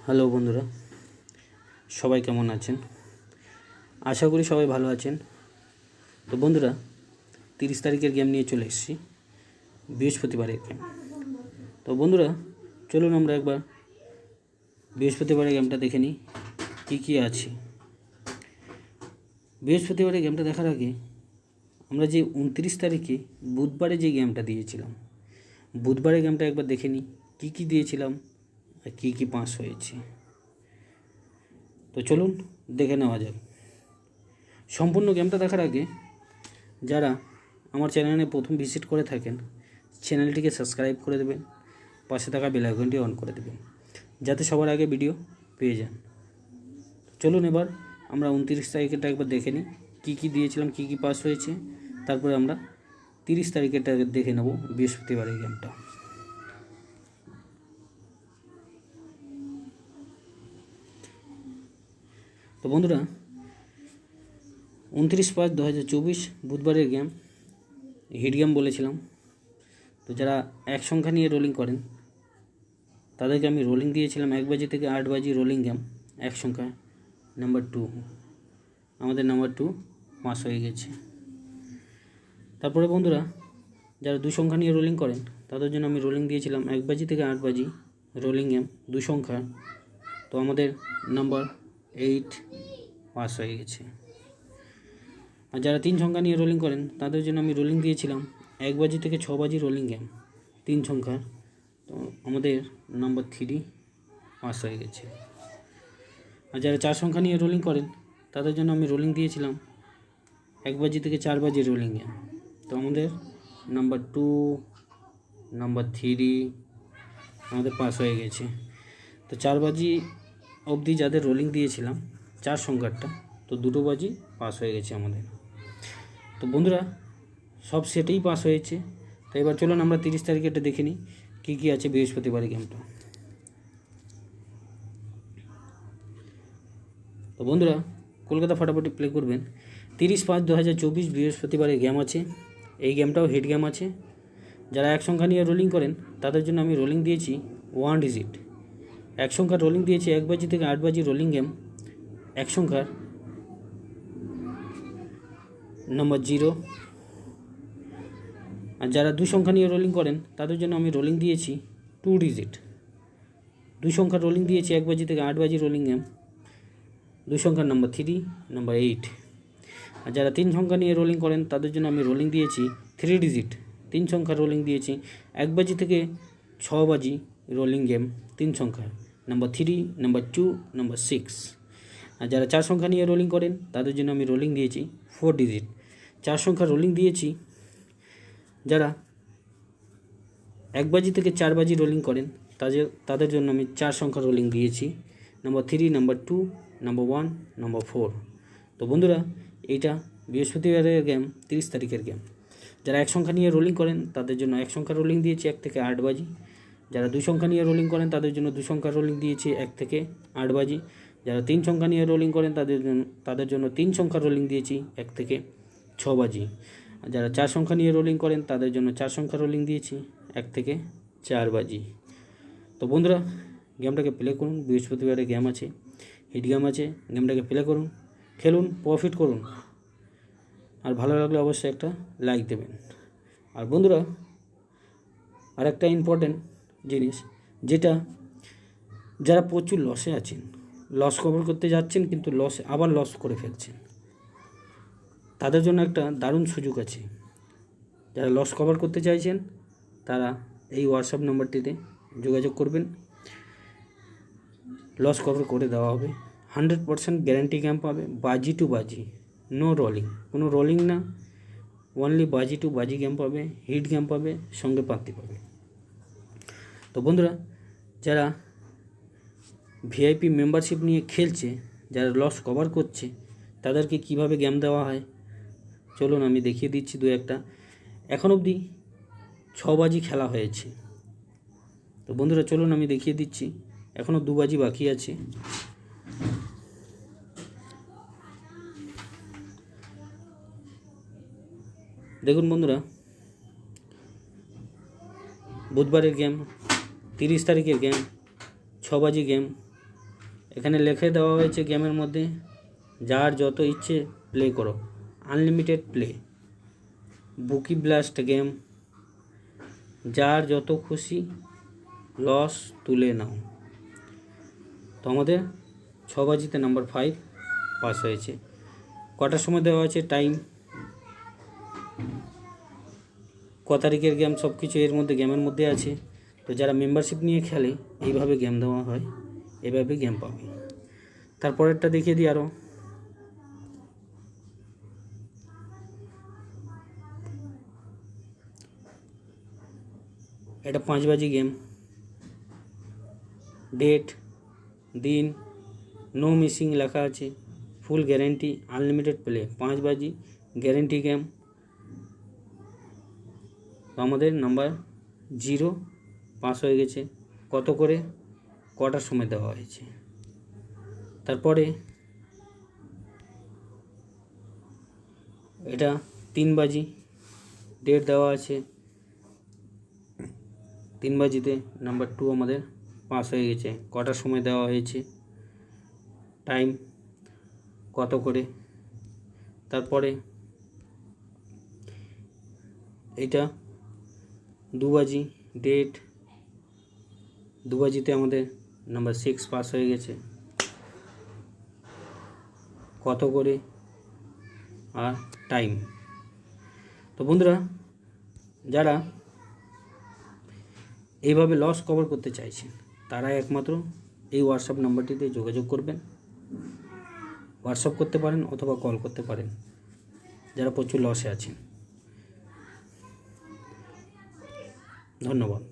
Hello বন্ধুরা, সবাই কেমন আছেন? আশা করি সবাই ভালো আছেন। তো বন্ধুরা, 30 তারিখের গেম নিয়ে চলে এসেছি, বৃহস্পতিবারের গেম। তো বন্ধুরা, চলুন আমরা একবার বৃহস্পতিবারের গেমটা দেখে নিই কী আছে। বৃহস্পতিবারের গেমটা দেখার আগে আমরা যে 29 তারিখে বুধবারে যে গেমটা দিয়েছিলাম, বুধবারের গেমটা একবার দেখে নিই কী দিয়েছিলাম আর কী পাস হয়েছে। তো চলুন দেখে নেওয়া যাক। সম্পূর্ণ গেমটা দেখার আগে যারা আমার চ্যানেলে প্রথম ভিজিট করে থাকেন, চ্যানেলটিকে সাবস্ক্রাইব করে দেবেন, পাশে থাকা বেল আইকনটি অন করে দেবেন, যাতে সবার আগে ভিডিও পেয়ে যান। চলুন এবার আমরা 29 তারিখেরটা একবার দেখে নিই কী দিয়েছিলাম, কী পাস হয়েছে। তারপরে আমরা 30 তারিখেরটা দেখে নেব, বৃহস্পতিবারের গেমটা। তো বন্ধুরা, 29/5/2024 বুধবারের গেম, হিট গেম বলেছিলাম। তো যারা এক সংখ্যা নিয়ে রোলিং করেন তাদেরকে আমি রোলিং দিয়েছিলাম 1 বাজি থেকে 8 বাজি রোলিং গেম, এক সংখ্যা নাম্বার 2। আমাদের নাম্বার 2 পাস হয়ে গেছে। তারপরে বন্ধুরা, যারা 2 সংখ্যা নিয়ে রোলিং করেন তাদের জন্য আমি রোলিং দিয়েছিলাম 1 বাজি থেকে 8 বাজি রোলিং গেম, 2 সংখ্যা। তো আমাদের নাম্বার 8 পাস হয়ে গেছে। আর যারা 3 সংখ্যা নিয়ে রোলিং করেন তাদের জন্য আমি রোলিং দিয়েছিলাম 1 বাজি থেকে 6 বাজি রোলিং গেম, 3 সংখ্যা। তো আমাদের নাম্বার 3 পাস হয়ে গেছে। আর যারা 4 সংখ্যা নিয়ে রোলিং করেন তাদের জন্য আমি রোলিং দিয়েছিলাম 1 বাজি থেকে 4 বাজি রোলিং গেম। তো আমাদের নাম্বার 2, নাম্বার 3 আমাদের পাস হয়ে গেছে। তো 4 বাজি অবধি যাদের রোলিং দিয়েছিলাম 4 সংখ্যারটা, তো 2 বাজি পাস হয়ে গেছে আমাদের। তো বন্ধুরা, সব সেটেই পাস হয়েছে। তো এবার চলুন আমরা 30 তারিখেরটা দেখে নিই কী আছে বৃহস্পতিবারের গেমটা। তো বন্ধুরা, কলকাতা ফাটাফাটি প্লে করবেন। 30/5/2024 বৃহস্পতিবারের গেম আছে। এই গেমটাও হিট গেম আছে। যারা এক সংখ্যা নিয়ে রোলিং করেন তাদের জন্য আমি রোলিং দিয়েছি 1 ডিজিট। এক সংখ্যার রোলিং দিয়েছি 1 বাজি থেকে 8 বাজি রোলিং গেম, এক সংখ্যার নাম্বার 0। আর যারা 2 সংখ্যা নিয়ে রোলিং করেন তাদের জন্য আমি রোলিং দিয়েছি 2 ডিজিট। 2 সংখ্যার রোলিং দিয়েছি 1 বাজি থেকে 8 বাজি রোলিং গেম, 2 সংখ্যার নাম্বার 3, নাম্বার 8। আর যারা 3 সংখ্যা নিয়ে রোলিং করেন তাদের জন্য আমি রোলিং দিয়েছি 3 ডিজিট। 3 সংখ্যার রোলিং দিয়েছি 1 বাজি থেকে 6 বাজি রোলিং গেম, 3 সংখ্যা, নাম্বার 3, নাম্বার 2, নাম্বার 6। আর যারা 4 সংখ্যা নিয়ে রোলিং করেন তাদের জন্য আমি রোলিং দিয়েছি 4 ডিজিট। 4 সংখ্যার রোলিং দিয়েছি যারা 1 বাজি থেকে 4 বাজি রোলিং করেন তাদের জন্য আমি 4 সংখ্যার রোলিং দিয়েছি, নাম্বার 3, নাম্বার 2, নাম্বার 1, নাম্বার 4। তো বন্ধুরা, এইটা বৃহস্পতিবারের গেম, 30 তারিখের গেম। যারা 1 সংখ্যা নিয়ে রোলিং করেন তাদের জন্য 1 সংখ্যার রোলিং দিয়েছি 1 থেকে 8 বাজি। যারা 2 সংখ্যা নিয়ে রোলিং করেন তাদের জন্য 2 সংখ্যার রোলিং দিয়েছি 1 থেকে 8 বাজি। যারা 3 সংখ্যা নিয়ে রোলিং করেন তাদের জন্য 3 সংখ্যার রোলিং দিয়েছি 1 থেকে 6 বাজি। আর যারা 4 সংখ্যা নিয়ে রোলিং করেন তাদের জন্য 4 সংখ্যার রোলিং দিয়েছি 1 থেকে 4 বাজি। তো বন্ধুরা, গেমটাকে প্লে করুন। বৃহস্পতিবারে গেম আছে, হিট গেম আছে। গেমটাকে প্লে করুন, খেলুন, প্রফিট করুন। আর ভালো লাগলে অবশ্যই একটা লাইক দেবেন। আর বন্ধুরা, আর একটা ইম্পর্টেন্ট জিনিস, যেটা যারা প্রচুর লসে আছেন, লস কভার করতে যাচ্ছেন কিন্তু আবার লস করে ফেলছেন, তাদের জন্য একটা দারুণ সুযোগ আছে। যারা লস কভার করতে চাইছেন তারা এই হোয়াটসঅ্যাপ নাম্বারটিতে যোগাযোগ করবেন, লস কভার করে দেওয়া হবে। 100% গ্যারান্টি গেম পাবে, বাজি টু বাজি, নো রোলিং, কোনো রোলিং না, অনলি বাজি টু বাজি গেম পাবে, হিট গেম পাবে, সঙ্গে পাত্তি পাবে। তো বন্ধুরা, যারা ভিআইপি মেম্বারশিপ নিয়ে খেলছে, যারা লস কভার করছে, তাদেরকে কিভাবে গেম দেওয়া হয় চলুন আমি দেখিয়ে দিচ্ছি। 2-1টা এখন অবধি 6 বাজি খেলা হয়েছে। তো বন্ধুরা, চলুন আমি দেখিয়ে দিচ্ছি। এখনও 2 বাজি বাকি আছে। দেখুন বন্ধুরা, বুধবারের গেম, 30 তারিখের গেম, 6 বাজি গেম, এখানে লিখে দেওয়া হয়েছে গেমের মধ্যে যার যত ইচ্ছে প্লে করো, আনলিমিটেড প্লে, বুকি ব্লাস্ট গেম, যার যত খুশি লস তুলে নাও। তো আমাদের 6 বাজিতে নাম্বার 5 পাস হয়েছে। কটার সময় দেওয়া আছে টাইম, ক তারিখের গেম, সব কিছু এর মধ্যে গেমের মধ্যে আছে। তো যারা মেম্বারশিপ নিয়ে খেলে এইভাবে গেম দেওয়া হয়, এভাবে গেম পাবে। তারপরেরটা দেখিয়ে দিই আরও। এটা 5 বাজি গেম, ডেট, দিন, নো মিসিং লেখা আছে, ফুল গ্যারেন্টি, আনলিমিটেড প্লে, 5 বাজি গ্যারেন্টি গেম। তো আমাদের নাম্বার 0 পাস হয়ে গেছে। কত করে, কটার সময় দেওয়া হয়েছে। তারপরে এটা 3 বাজি, ডেট দেওয়া আছে, 3 বাজিতে নাম্বার 2 আমাদের পাস হয়ে গেছে। কটার সময় দেওয়া হয়েছে, টাইম, কত করে। তারপরে এটা 2 বাজি, ডেট, 2 বাজিতে আমাদের নাম্বার 6 পাস হয়ে গেছে। কত করে আর টাইম। তো বন্ধুরা, যারা এইভাবে লস কভার করতে চাইছেন তারা একমাত্র এই হোয়াটসঅ্যাপ নাম্বারটিতে যোগাযোগ করবেন। হোয়াটসঅ্যাপ করতে পারেন অথবা কল করতে পারেন যারা প্রচুর লসে আছেন। ধন্যবাদ।